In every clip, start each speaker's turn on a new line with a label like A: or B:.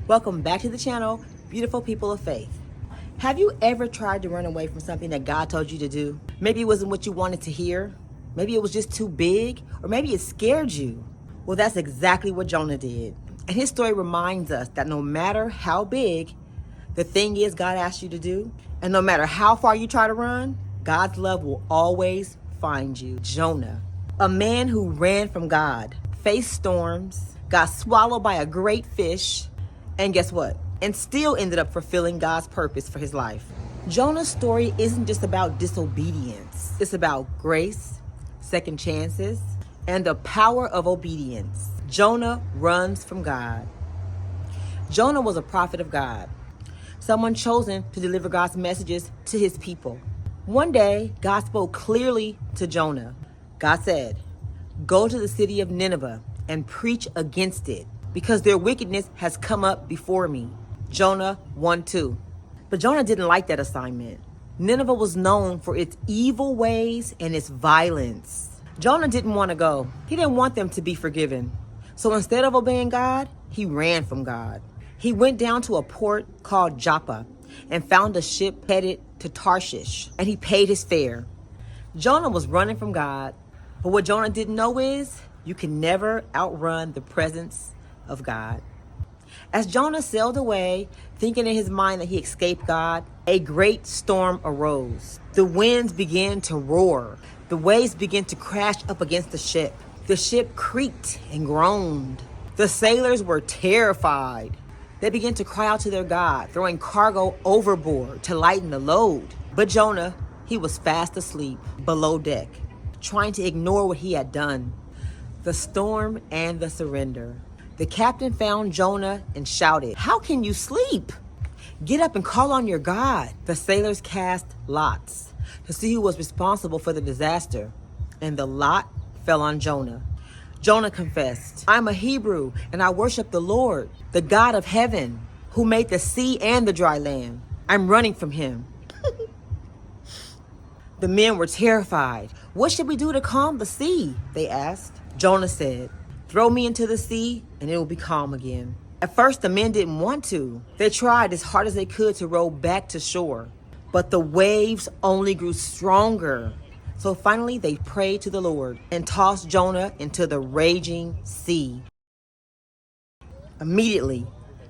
A: Welcome back to the channel, beautiful people of faith. Have you ever tried to run away from something that God told you to do? Maybe it wasn't what you wanted to hear. Maybe it was just too big, or maybe it scared you. Well, that's exactly what Jonah did. And his story reminds us that no matter how big the thing is God asked you to do, and no matter how far you try to run, God's love will always find you. Jonah, a man who ran from God, faced storms, got swallowed by a great fish, and guess what? And still ended up fulfilling God's purpose for his life. Jonah's story isn't just about disobedience. It's about grace, second chances, and the power of obedience. Jonah runs from God. Jonah was a prophet of God, someone chosen to deliver God's messages to his people. One day, God spoke clearly to Jonah. God said, "Go to the city of Nineveh and preach against it, because their wickedness has come up before me." Jonah 1:2. But Jonah didn't like that assignment. Nineveh was known for its evil ways and its violence. Jonah didn't want to go. He didn't want them to be forgiven. So instead of obeying God, he ran from God. He went down to a port called Joppa and found a ship headed to Tarshish, and he paid his fare. Jonah was running from God, but what Jonah didn't know is you can never outrun the presence of God. As Jonah sailed away, thinking in his mind that he escaped God, a great storm arose. The winds began to roar. The waves began to crash up against the ship. The ship creaked and groaned. The sailors were terrified. They began to cry out to their God, throwing cargo overboard to lighten the load. But Jonah, he was fast asleep below deck, trying to ignore what he had done. The storm and the surrender. The captain found Jonah and shouted, "How can you sleep? Get up and call on your God." The sailors cast lots to see who was responsible for the disaster, and the lot fell on Jonah. Jonah confessed, "I'm a Hebrew, and I worship the Lord, the God of heaven, who made the sea and the dry land. I'm running from him." The men were terrified. "What should we do to calm the sea?" they asked. Jonah said, "Throw me into the sea and it will be calm again." At first, the men didn't want to. They tried as hard as they could to row back to shore, but the waves only grew stronger. So finally, they prayed to the Lord and tossed Jonah into the raging sea. Immediately,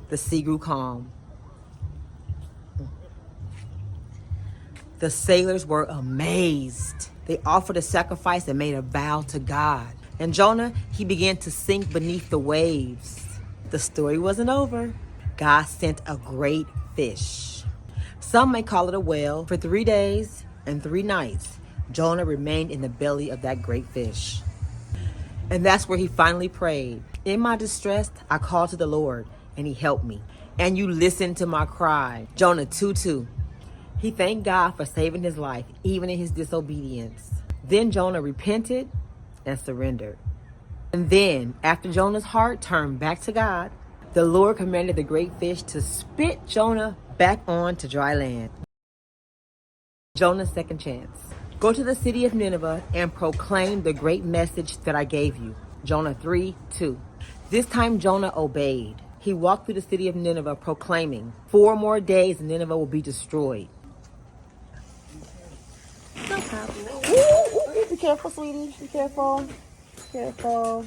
A: the sea grew calm. The sailors were amazed. They offered a sacrifice and made a vow to God. And Jonah, he began to sink beneath the waves. The story wasn't over. God sent a great fish. Some may call it a whale. For 3 days and 3 nights, Jonah remained in the belly of that great fish. And that's where he finally prayed. "In my distress, I called to the Lord, and he helped me. And you listened to my cry." Jonah 2:2. He thanked God for saving his life, even in his disobedience. Then Jonah repented and surrendered. And then, after Jonah's heart turned back to God, the Lord commanded the great fish to spit Jonah back onto dry land. Jonah's second chance. Go to the city of Nineveh and proclaim the great message that I gave you. Jonah 3:2. This time Jonah obeyed. He walked through the city of Nineveh proclaiming, 4 more days and Nineveh will be destroyed. No problem. Ooh, be careful, sweetie. Be careful. Careful.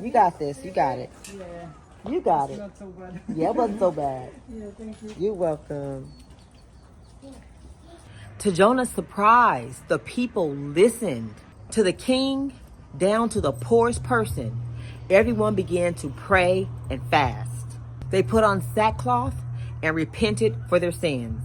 A: You got this. You got it.
B: Yeah.
A: You got it.
B: Not so bad.
A: Yeah, it wasn't so bad.
B: Yeah, thank you.
A: You're welcome. To Jonah's surprise, the people listened. To the king, down to the poorest person, everyone began to pray and fast. They put on sackcloth and repented for their sins.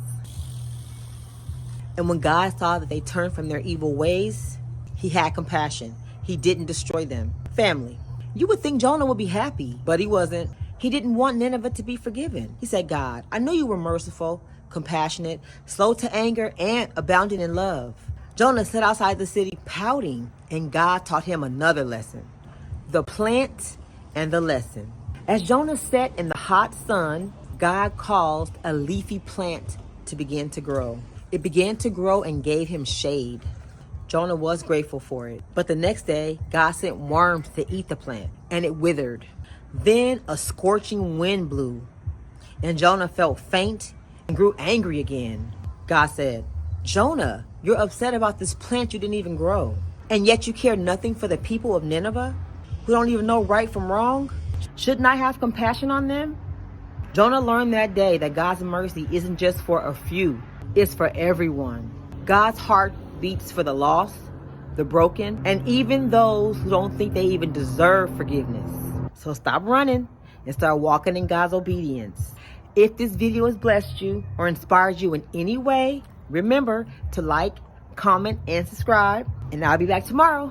A: And when God saw that they turned from their evil ways, he had compassion. He didn't destroy them. Family, you would think Jonah would be happy, but he wasn't. He didn't want Nineveh to be forgiven. He said, "God, I know you were merciful, compassionate, slow to anger, and abounding in love." Jonah sat outside the city pouting, and God taught him another lesson: the plant and the lesson. As Jonah sat in the hot sun, God caused a leafy plant to begin to grow. It began to grow and gave him shade. Jonah was grateful for it. But the next day, God sent worms to eat the plant, and it withered. Then a scorching wind blew. And Jonah felt faint and grew angry again. God said, Jonah, you're upset about this plant you didn't even grow. And yet you care nothing for the people of Nineveh who don't even know right from wrong? Shouldn't I have compassion on them? Jonah learned that day that God's mercy isn't just for a few, it's for everyone. God's heart beats for the lost, the broken, and even those who don't think they even deserve forgiveness. So stop running and start walking in God's obedience. If this video has blessed you or inspired you in any way, remember to like, comment, and subscribe. And I'll be back tomorrow.